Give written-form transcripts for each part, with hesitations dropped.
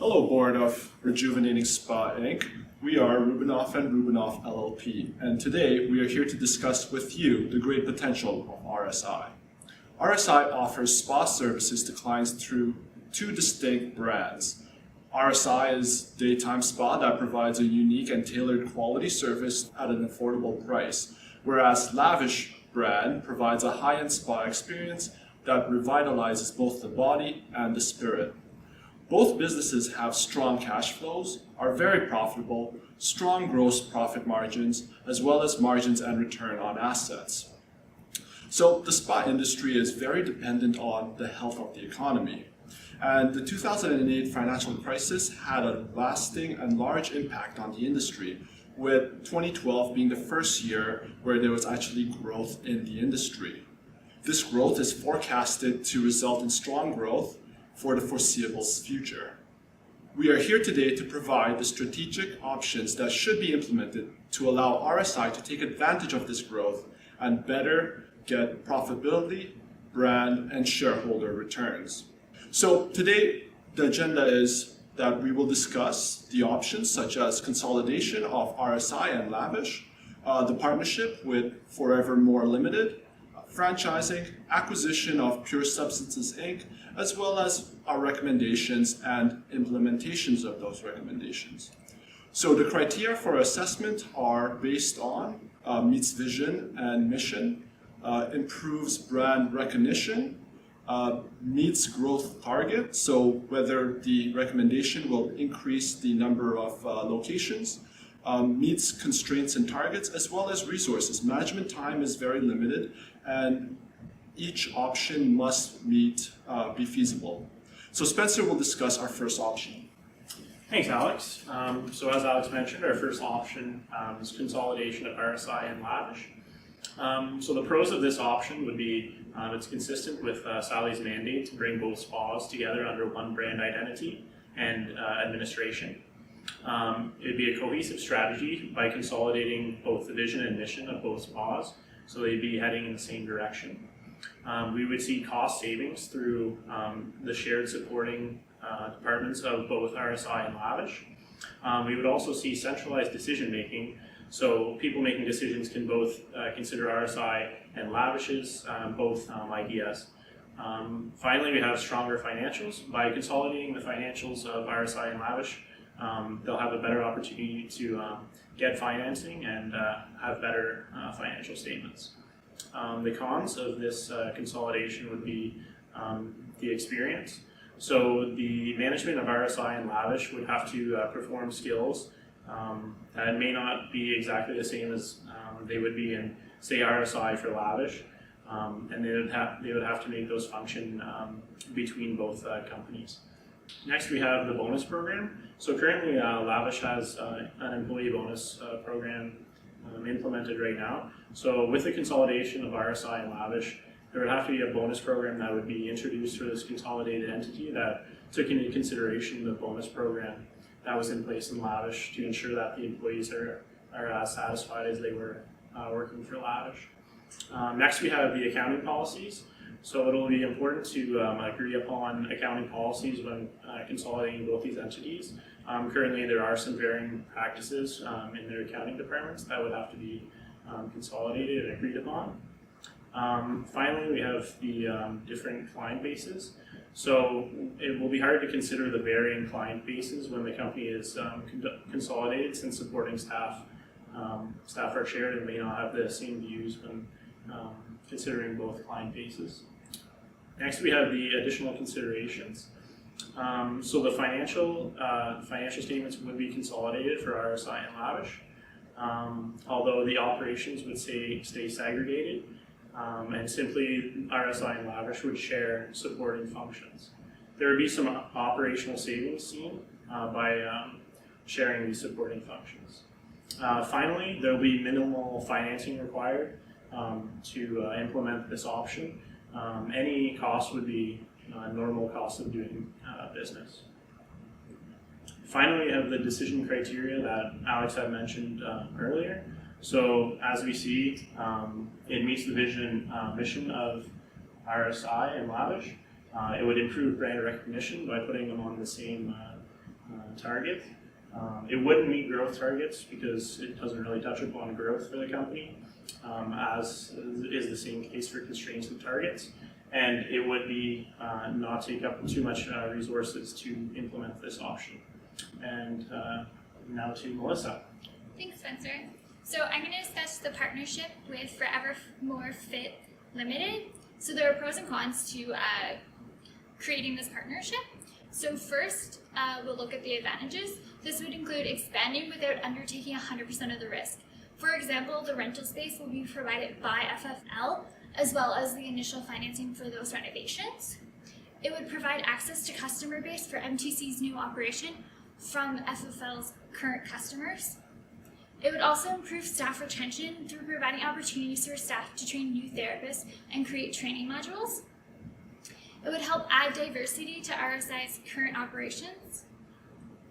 Hello, Board of Rejuvenating Spa Inc. We are Rubinoff and Rubinoff LLP, and today we are here to discuss with you the great potential of RSI. RSI offers spa services to clients through two distinct brands. RSI is daytime spa that provides a unique and tailored quality service at an affordable price, whereas Lavish brand provides a high-end spa experience that revitalizes both the body and the spirit. Both businesses have strong cash flows, are very profitable, strong gross profit margins, as well as margins and return on assets. So the spa industry is very dependent on the health of the economy. And the 2008 financial crisis had a lasting and large impact on the industry, with 2012 being the first year where there was actually growth in the industry. This growth is forecasted to result in strong growth for the foreseeable future. We are here today to provide the strategic options that should be implemented to allow RSI to take advantage of this growth and better get profitability, brand, and shareholder returns. So today, the agenda is that we will discuss the options such as consolidation of RSI and Lavish, the partnership with Forevermore Limited, franchising, acquisition of Pure Substances Inc., as well as our recommendations and implementations of those recommendations. So the criteria for assessment are based on meets vision and mission, improves brand recognition, meets growth target, so whether the recommendation will increase the number of locations, meets constraints and targets, as well as resources. Management time is very limited, and each option must be feasible. So Spencer will discuss our first option. Thanks, Alex. So as Alex mentioned, our first option is consolidation of RSI and Lavish. So the pros of this option would be it's consistent with Sally's mandate to bring both spas together under one brand identity and administration. It would be a cohesive strategy by consolidating both the vision and mission of both spas, so they'd be heading in the same direction. We would see cost savings through the shared supporting departments of both RSI and Lavish. We would also see centralized decision making, so people making decisions can both consider RSI and Lavish's both ideas. Finally, we have stronger financials. By consolidating the financials of RSI and Lavish, they'll have a better opportunity to get financing and have better financial statements. The cons of this consolidation would be the experience. So the management of RSI and Lavish would have to perform skills that may not be exactly the same as they would be in, say, RSI for Lavish, and they would have to make those function between both companies. Next, we have the bonus program. So currently, Lavish has an employee bonus program implemented right now. So with the consolidation of RSI and Lavish, there would have to be a bonus program that would be introduced for this consolidated entity that took into consideration the bonus program that was in place in Lavish to ensure that the employees are as satisfied as they were working for Lavish. Next, we have the accounting policies. So it'll be important to agree upon accounting policies when consolidating both these entities. Currently, there are some varying practices in their accounting departments that would have to be consolidated and agreed upon. Finally, we have the different client bases. So it will be hard to consider the varying client bases when the company is consolidated, since supporting staff are shared and may not have the same views when considering both client bases. Next, we have the additional considerations. So the financial statements would be consolidated for RSI and Lavish, although the operations would stay segregated, and simply RSI and Lavish would share supporting functions. There would be some operational savings seen by sharing these supporting functions. Finally, there will be minimal financing required to implement this option. Any cost would be normal cost of doing business. Finally, we have the decision criteria that Alex had mentioned earlier. So as we see, it meets the vision mission of RSI and Lavish. It would improve brand recognition by putting them on the same target. It wouldn't meet growth targets because it doesn't really touch upon growth for the company, as is the same case for constraints and targets. And it would be not take up too much resources to implement this option. And now to Melissa. Thanks, Spencer. So I'm going to discuss the partnership with Forever More Fit Limited. So there are pros and cons to creating this partnership. So first, we'll look at the advantages. This would include expanding without undertaking 100% of the risk. For example, the rental space will be provided by FFL, as well as the initial financing for those renovations. It would provide access to customer base for MTC's new operation from FFL's current customers. It would also improve staff retention through providing opportunities for staff to train new therapists and create training modules. It would help add diversity to RSI's current operations.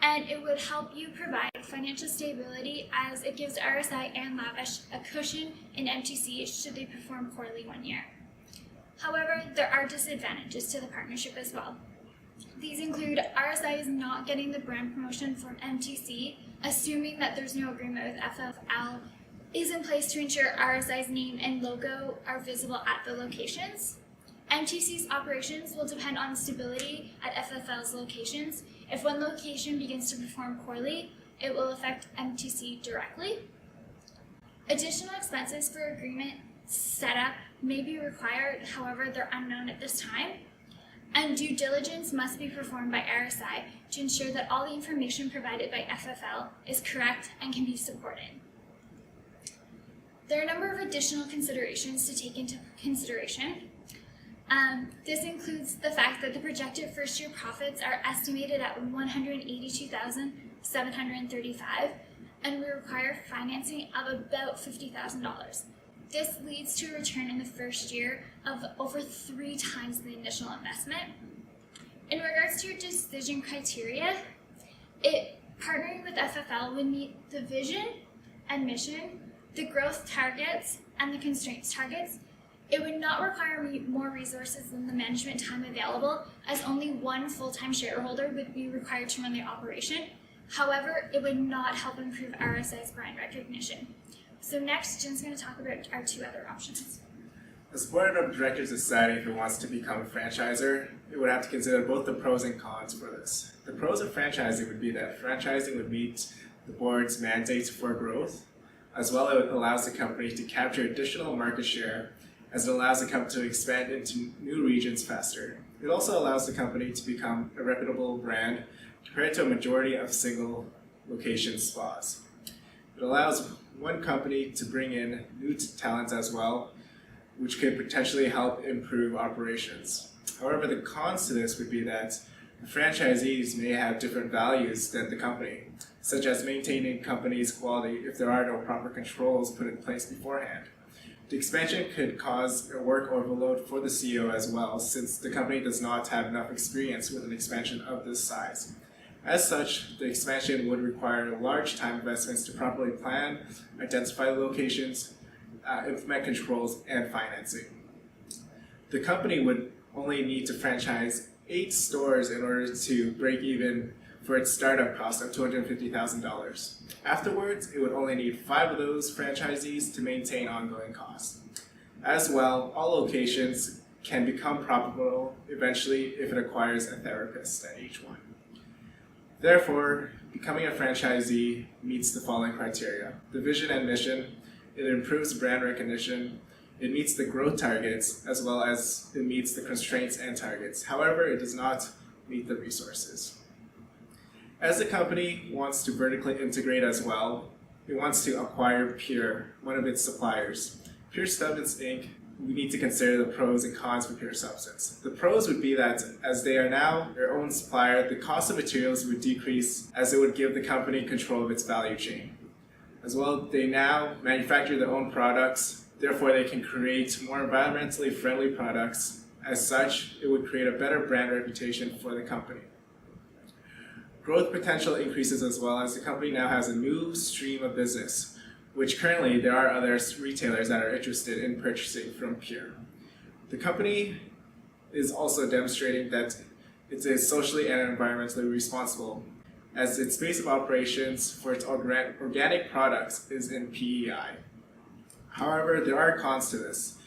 And it would help you provide financial stability as it gives RSI and Lavish a cushion in MTC should they perform poorly one year. However, there are disadvantages to the partnership as well. These include RSI is not getting the brand promotion from MTC, assuming that there's no agreement with FFL is in place to ensure RSI's name and logo are visible at the locations. MTC's operations will depend on stability at FFL's locations. If one location begins to perform poorly, it will affect MTC directly. Additional expenses for agreement setup may be required, however, they're unknown at this time. And due diligence must be performed by RSI to ensure that all the information provided by FFL is correct and can be supported. There are a number of additional considerations to take into consideration. This includes the fact that the projected first-year profits are estimated at $182,735, and we require financing of about $50,000. This leads to a return in the first year of over 3 times the initial investment. In regards to your decision criteria, partnering with FFL would meet the vision and mission, the growth targets, and the constraints targets. It would not require more resources than the management time available, as only one full-time shareholder would be required to run the operation. However, it would not help improve RSI's brand recognition. So next, Jin's going to talk about our 2 other options. As board of directors deciding if it wants to become a franchisor, it would have to consider both the pros and cons for this. The pros of franchising would be that franchising would meet the board's mandates for growth, as well as it allows the company to capture additional market share, as it allows the company to expand into new regions faster. It also allows the company to become a reputable brand compared to a majority of single location spas. It allows one company to bring in new talent as well, which could potentially help improve operations. However, the cons to this would be that the franchisees may have different values than the company, such as maintaining company's quality if there are no proper controls put in place beforehand. The expansion could cause a work overload for the CEO as well, since the company does not have enough experience with an expansion of this size. As such, the expansion would require large time investments to properly plan, identify the locations, implement controls, and financing. The company would only need to franchise 8 stores in order to break even for its startup cost of $250,000. Afterwards, it would only need 5 of those franchisees to maintain ongoing costs. As well, all locations can become profitable eventually if it acquires a therapist at each one. Therefore, becoming a franchisee meets the following criteria: the vision and mission, it improves brand recognition, it meets the growth targets, as well as it meets the constraints and targets. However, it does not meet the resources. As the company wants to vertically integrate as well, it wants to acquire Pure, one of its suppliers. Pure Substance Inc., we need to consider the pros and cons for Pure Substance. The pros would be that as they are now their own supplier, the cost of materials would decrease as it would give the company control of its value chain. As well, they now manufacture their own products, therefore they can create more environmentally friendly products. As such, it would create a better brand reputation for the company. Growth potential increases as well, as the company now has a new stream of business, which currently there are other retailers that are interested in purchasing from Pure. The company is also demonstrating that it is socially and environmentally responsible, as its base of operations for its organic products is in PEI. However, there are cons to this.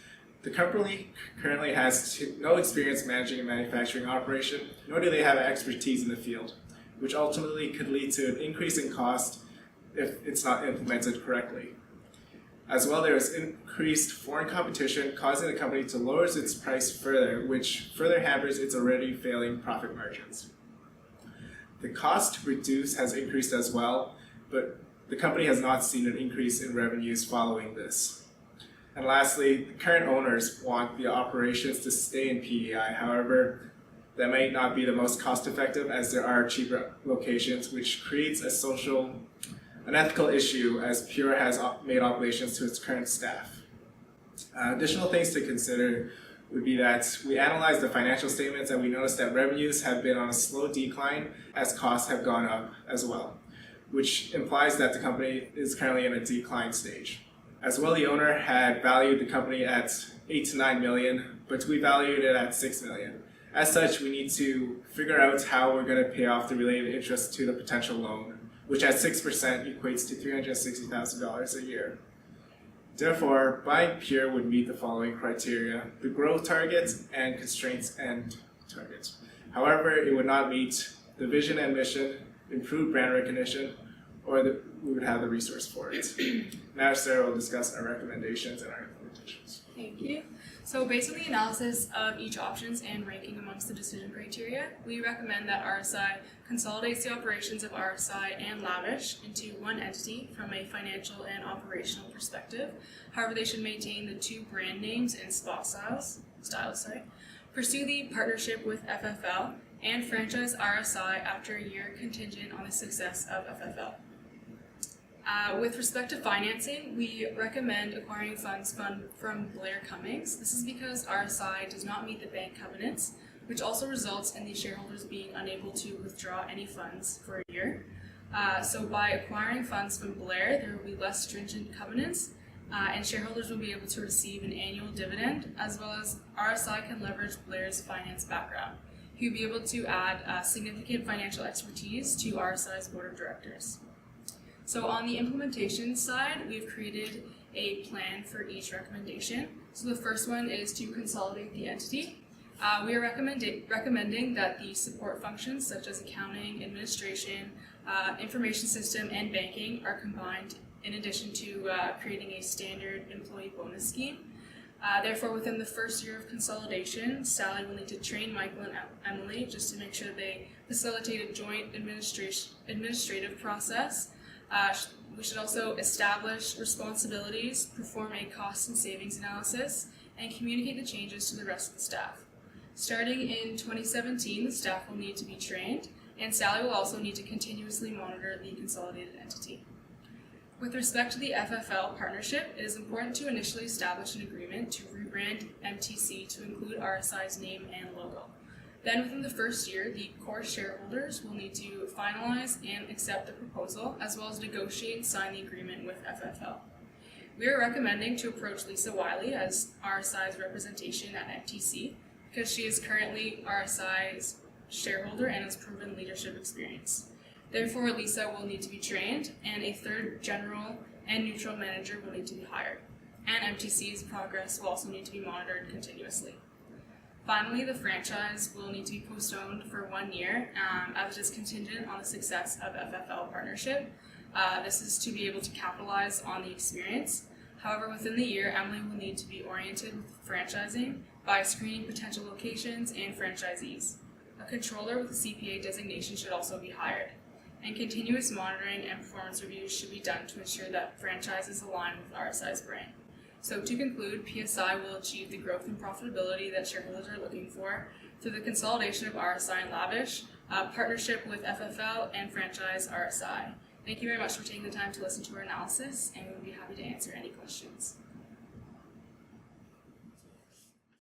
The company currently has no experience managing a manufacturing operation, nor do they have expertise in the field, which ultimately could lead to an increase in cost if it's not implemented correctly. As well, there is increased foreign competition, causing the company to lower its price further, which further hampers its already failing profit margins. The cost to produce has increased as well, but the company has not seen an increase in revenues following this. And lastly, the current owners want the operations to stay in PEI. However, that may not be the most cost effective, as there are cheaper locations, which creates an ethical issue, as Pure has made obligations to its current staff. Additional things to consider would be that we analyzed the financial statements and we noticed that revenues have been on a slow decline as costs have gone up as well, which implies that the company is currently in a decline stage. As well, the owner had valued the company at 8 to 9 million, but we valued it at 6 million. As such, we need to figure out how we're going to pay off the related interest to the potential loan, which at 6% equates to $360,000 a year. Therefore, buying Pure would meet the following criteria: the growth targets and constraints and targets. However, it would not meet the vision and mission, improved brand recognition, or we would have the resource for it. Now Sarah will discuss our recommendations and our implementations. Thank you. So based on the analysis of each options and ranking amongst the decision criteria, we recommend that RSI consolidates the operations of RSI and Lavish into one entity from a financial and operational perspective. However, they should maintain the two brand names and styles, pursue the partnership with FFL, and franchise RSI after a year contingent on the success of FFL. With respect to financing, we recommend acquiring funds from Blair Cummings. This is because RSI does not meet the bank covenants, which also results in the shareholders being unable to withdraw any funds for a year. So by acquiring funds from Blair, there will be less stringent covenants, and shareholders will be able to receive an annual dividend, as well as RSI can leverage Blair's finance background. He will be able to add significant financial expertise to RSI's board of directors. So on the implementation side, we've created a plan for each recommendation. So the first one is to consolidate the entity. We are recommending that the support functions such as accounting, administration, information system, and banking are combined in addition to creating a standard employee bonus scheme. Therefore, within the first year of consolidation, Sally will need to train Michael and Emily just to make sure they facilitate a joint administrative process. We should also establish responsibilities, perform a cost and savings analysis, and communicate the changes to the rest of the staff. Starting in 2017, the staff will need to be trained, and Sally will also need to continuously monitor the consolidated entity. With respect to the FFL partnership, it is important to initially establish an agreement to rebrand MTC to include RSI's name and logo. Then within the first year, the core shareholders will need to finalize and accept the proposal, as well as negotiate and sign the agreement with FFL. We are recommending to approach Lisa Wiley as RSI's representation at MTC, because she is currently RSI's shareholder and has proven leadership experience. Therefore, Lisa will need to be trained, and a third general and neutral manager will need to be hired. And MTC's progress will also need to be monitored continuously. Finally, the franchise will need to be postponed for 1 year, as it is contingent on the success of FFL partnership. This is to be able to capitalize on the experience. However, within the year, Emily will need to be oriented with franchising by screening potential locations and franchisees. A controller with a CPA designation should also be hired. And continuous monitoring and performance reviews should be done to ensure that franchises align with RSI's brand. So to conclude, PSI will achieve the growth and profitability that shareholders are looking for through the consolidation of RSI and Lavish, partnership with FFL, and franchise RSI. Thank you very much for taking the time to listen to our analysis, and we would be happy to answer any questions.